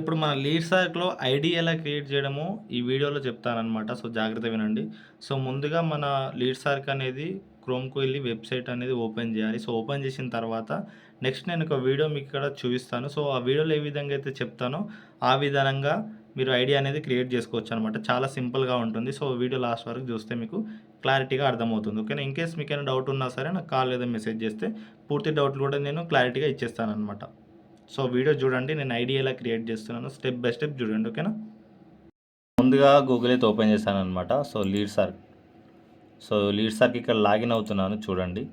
ఇప్పుడు మన లీడ్సార్క్‌లో ఐడీ ఎలా క్రియేట్ చేయడమో ఈ వీడియోలో చెప్తాననమాట. సో, జాగ్రత్తగా వినండి. సో, ముందుగా మన లీడ్సార్క్ అనేది క్రోమ్‌కి వెళ్లి వెబ్‌సైట్ అనేది ఓపెన్ చేయాలి. సో, ఓపెన్ చేసిన తర్వాత నెక్స్ట్ నేను ఒక వీడియో మీకు ఇక్కడ చూపిస్తాను. సో, ఆ వీడియోలో ఏ విధంగా అయితే చెప్తానో ఆ విధానంగా మీరు ఐడీ అనేది క్రియేట్ చేసుకోవచ్చనమాట. చాలా సింపుల్‌గా ఉంటుంది. సో, వీడియో లాస్ట్ వరకు చూస్తే మీకు క్లారిటీగా అర్థమవుతుంది. ఓకేనా. ఇన్‌కేస్ మీకేమైనా డౌట్ ఉన్నా సరే నాకు కాల్ లేదా మెసేజ్ చేస్తే పూర్తి డౌట్‌లు కూడా నేను క్లారిటీగా ఇచ్చేస్తాననమాట. సో, వీడియో చూడండి. నేను ఐడీ ఎలా క్రియేట్ చేస్తున్నానో స్టెప్ బై స్టెప్ చూడండి. ఓకేనా. ముందుగా గూగుల్ అయితే ఓపెన్ చేశాననమాట. సో, లీడ్సార్క్. సో, లీడ్సార్క్ ఇక్కడ లాగిన్ అవుతున్నాను చూడండి.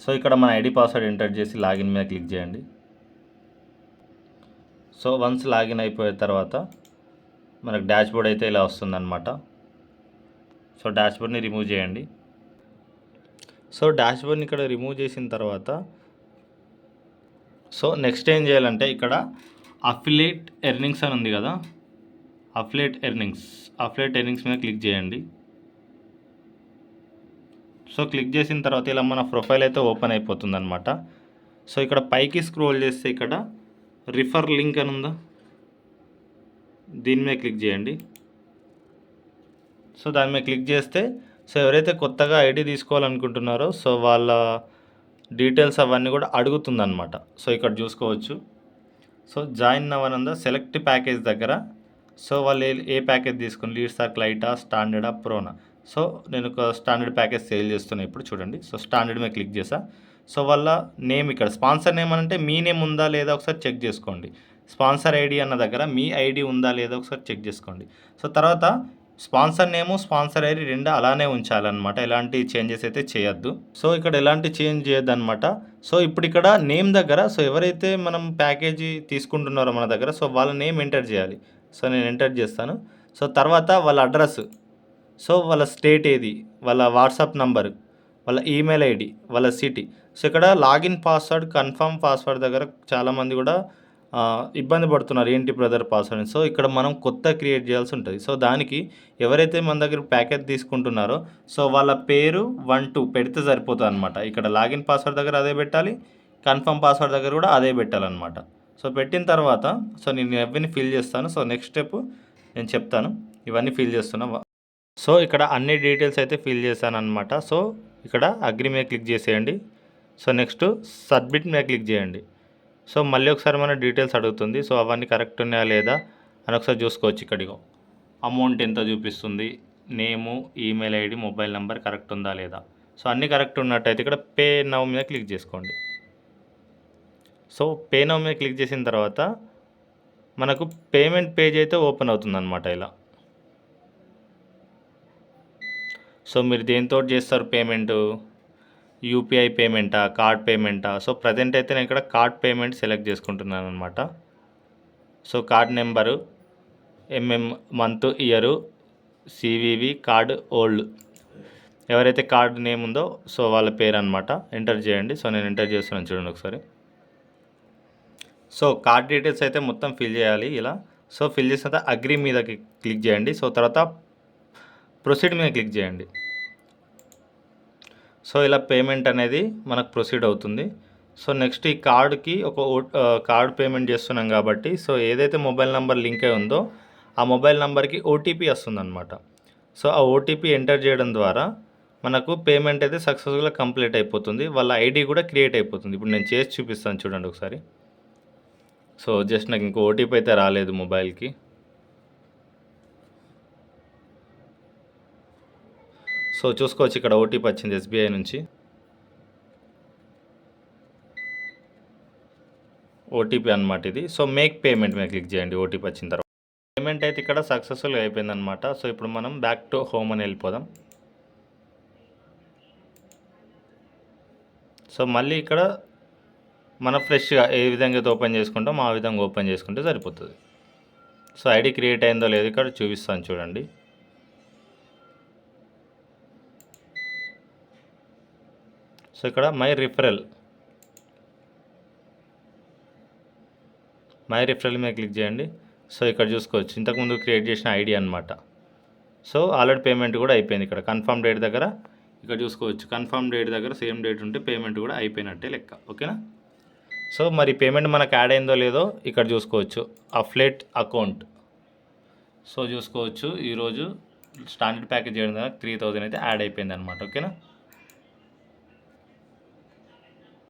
సో, ఇక్కడ మన ఐడీ పాస్వర్డ్ ఎంటర్ చేసి లాగిన్ మీద క్లిక్ చేయండి. సో, వన్స్ లాగిన్ అయిపోయిన తర్వాత మనకు డాష్‌బోర్డ్ అయితే ఇలా వస్తుందన్నమాట. సో, డాష్‌బోర్డ్‌ని రిమూవ్ చేయండి. సో, డాష్‌బోర్డ్‌ని ఇక్కడ రిమూవ్ చేసిన తర్వాత సో, నెక్స్ట్ ఏం చేయాలంటే ఇక్కడ అఫిలియేట్ ఎర్నింగ్స్ అని ఉంది కదా. అఫిలియేట్ ఎర్నింగ్స్ మీద క్లిక్ చేయండి. సో, క్లిక్ చేసిన తర్వాత ఇలా మన ప్రొఫైల్ అయితే ఓపెన్ అయిపోతుందన్నమాట. సో, ఇక్కడ పైకి స్క్రోల్ చేస్తే ఇక్కడ రిఫర్ లింక్ అని ఉందా, దీని మీద క్లిక్ చేయండి. సో, దాని మీద క్లిక్ చేస్తే సో, ఎవరైతే కొత్తగా ఐడీ తీసుకోవాలనుకుంటున్నారో సో, వాళ్ళ డీటెయిల్స్ అవన్నీ కూడా అడుగుతుందన్నమాట. సో, ఇక్కడ చూసుకోవచ్చు. సో, జాయిన్ నవ్ అని ఉందా, సెలెక్ట్ ప్యాకేజ్ దగ్గర సో, వాళ్ళు ఏ ప్యాకేజ్ తీసుకుని లీడ్సార్క్ లైటా, స్టాండర్డా, ప్రోనా. సో, నేను ఒక స్టాండర్డ్ ప్యాకేజ్ సేల్ చేస్తున్నా ఇప్పుడు చూడండి. సో, స్టాండర్డ్ మీద క్లిక్ చేసా. సో, వాళ్ళ నేమ్ ఇక్కడ స్పాన్సర్ నేమ్ అంటే మీ నేమ్ ఉందా లేదా ఒకసారి చెక్ చేసుకోండి. స్పాన్సర్ ఐడి అన్న దగ్గర మీ ఐడి ఉందా లేదా ఒకసారి చెక్ చేసుకోండి. సో, తర్వాత స్పాన్సర్ నేము, స్పాన్సర్ ఐడి రెండు అలానే ఉంచాలన్నమాట. ఎలాంటి చేంజెస్ అయితే చేయొద్దు. సో, ఇక్కడ ఎలాంటి చేంజ్ చేయొద్దన్నమాట. సో, ఇప్పుడు ఇక్కడ నేమ్ దగ్గర సో, ఎవరైతే మనం ప్యాకేజీ తీసుకుంటున్నారో మన దగ్గర సో, వాళ్ళ నేమ్ ఎంటర్ చేయాలి. సో, నేను ఎంటర్ చేస్తాను. సో, తర్వాత వాళ్ళ అడ్రస్, సో, వాళ్ళ స్టేట్ ఏది, వాళ్ళ వాట్సాప్ నంబరు, వాళ్ళ ఈమెయిల్ ఐడి, వాళ్ళ సిటీ. సో, ఇక్కడ లాగిన్ పాస్వర్డ్, కన్ఫర్మ్ పాస్వర్డ్ దగ్గర చాలామంది కూడా ఇబ్బంది పడుతున్నారు. ఏంటి బ్రదర్ పాస్వర్డ్ అని. సో, ఇక్కడ మనం కొత్త క్రియేట్ చేయాల్సి ఉంటుంది. సో, దానికి ఎవరైతే మన దగ్గర ప్యాకేజ్ తీసుకుంటున్నారో సో, వాళ్ళ పేరు 1, 2 పెడితే సరిపోతుంది అనమాట. ఇక్కడ లాగిన్ పాస్వర్డ్ దగ్గర అదే పెట్టాలి, కన్ఫర్మ్ పాస్వర్డ్ దగ్గర కూడా అదే పెట్టాలన్నమాట. సో, పెట్టిన తర్వాత సో, నేను ఇవన్నీ ఫిల్ చేస్తాను. సో, నెక్స్ట్ స్టెప్ నేను చెప్తాను. ఇవన్నీ ఫిల్ చేస్తున్నా. సో, ఇక్కడ అన్ని డీటెయిల్స్ అయితే ఫిల్ చేశానన్నమాట. సో, ఇక్కడ అగ్రీ మీద క్లిక్ చేసేయండి. సో, నెక్స్ట్ సబ్మిట్ మీద క్లిక్ చేయండి. సో, మళ్ళీ ఒకసారి మన డీటెయిల్స్ అడుగుతుంది. సో, అవన్నీ కరెక్ట్ ఉన్నాయా లేదా అని ఒకసారి చూసుకోవచ్చు. ఇక్కడిగో అమౌంట్ ఎంత చూపిస్తుంది, name, email ID, mobile number correct ఉందా లేదా. సో, అన్నీ కరెక్ట్ ఉన్నట్టయితే ఇక్కడ పే నౌ మీద క్లిక్ చేసుకోండి. సో, పే నౌ మీద క్లిక్ చేసిన తర్వాత మనకు పేమెంట్ పేజ్ అయితే ఓపెన్ అవుతుందన్నమాట ఇలా. సో, మీరు దేనితో చేస్తారు పేమెంటు, యూపీఐ పేమెంటా, కార్డ్ పేమెంటా. సో, ప్రజెంట్ అయితే నేను ఇక్కడ కార్డ్ పేమెంట్ సెలెక్ట్ చేసుకుంటున్నాను అనమాట. So, card number, month, year, CVV, card holder, ఎవరైతే కార్డ్ నేమ్ ఉందో సో వాళ్ళ పేరు అనమాట ఎంటర్ చేయండి. సో, నేను ఎంటర్ చేస్తున్నాను చూడండి ఒకసారి. సో, కార్డ్ డీటెయిల్స్ అయితే మొత్తం ఫిల్ చేయాలి ఇలా. సో, ఫిల్ చేసిన తర్వాత అగ్రీ మీద క్లిక్ చేయండి. సో, తర్వాత ప్రొసీడ్ మీద క్లిక్ చేయండి. సో, ఇలా పేమెంట్ అనేది మనకు ప్రొసీడ్ అవుతుంది. సో, నెక్స్ట్ ఈ కార్డుకి కార్డ్ పేమెంట్ చేస్తున్నాం కాబట్టి సో ఏదైతే మొబైల్ నెంబర్ లింక్ అయి ఉందో ఆ మొబైల్ నెంబర్కి ఓటీపీ వస్తుందన్నమాట. సో, ఆ ఓటీపీ ఎంటర్ చేయడం ద్వారా మనకు పేమెంట్ అయితే సక్సెస్ఫుల్గా కంప్లీట్ అయిపోతుంది. వాళ్ళ ఐడి కూడా క్రియేట్ అయిపోతుంది. ఇప్పుడు నేను చేసి చూపిస్తాను చూడండి ఒకసారి. సో, జస్ట్ నాకు ఇంకో ఓటీపీ అయితే రాలేదు మొబైల్కి. సో, చూసుకోవచ్చు ఇక్కడ ఓటీపీ వచ్చింది ఎస్బీఐ నుంచి. ఓటీపీ అనమాట ఇది. సో, మేక్ పేమెంట్ మీద క్లిక్ చేయండి ఓటీపీ వచ్చిన తర్వాత. పేమెంట్ అయితే ఇక్కడ సక్సెస్ఫుల్గా అయిపోయిందనమాట. సో, ఇప్పుడు మనం బ్యాక్ టు హోమ్ అని వెళ్ళిపోదాం. సో, మళ్ళీ ఇక్కడ మన ఫ్రెష్గా ఏ విధంగా అయితే ఓపెన్ చేసుకుంటామో ఆ విధంగా ఓపెన్ చేసుకుంటే సరిపోతుంది. సో, ఐడి క్రియేట్ అయిందో లేదో ఇక్కడ చూపిస్తాను చూడండి. సో, ఇక్కడ మై రిఫరల్ మీద క్లిక్ చేయండి. సో, ఇక్కడ చూసుకోవచ్చు ఇంతకుముందు క్రియేట్ చేసిన ఐడి అనమాట. సో, ఆల్రెడీ పేమెంట్ కూడా అయిపోయింది. ఇక్కడ కన్ఫర్మ్ డేట్ దగ్గర ఇక్కడ చూసుకోవచ్చు. కన్ఫర్మ్ డేట్ దగ్గర సేమ్ డేట్ ఉంటే పేమెంట్ కూడా అయిపోయినట్టే లెక్క. ఓకేనా. సో మరి పేమెంట్ మనకు యాడ్ అయిందో లేదో ఇక్కడ చూసుకోవచ్చు. Affiliate account. సో చూసుకోవచ్చు ఈరోజు స్టాండర్డ్ ప్యాకేజ్ చేయడం ద్వారా 3000 అయితే యాడ్ అయిపోయింది అనమాట. ఓకేనా.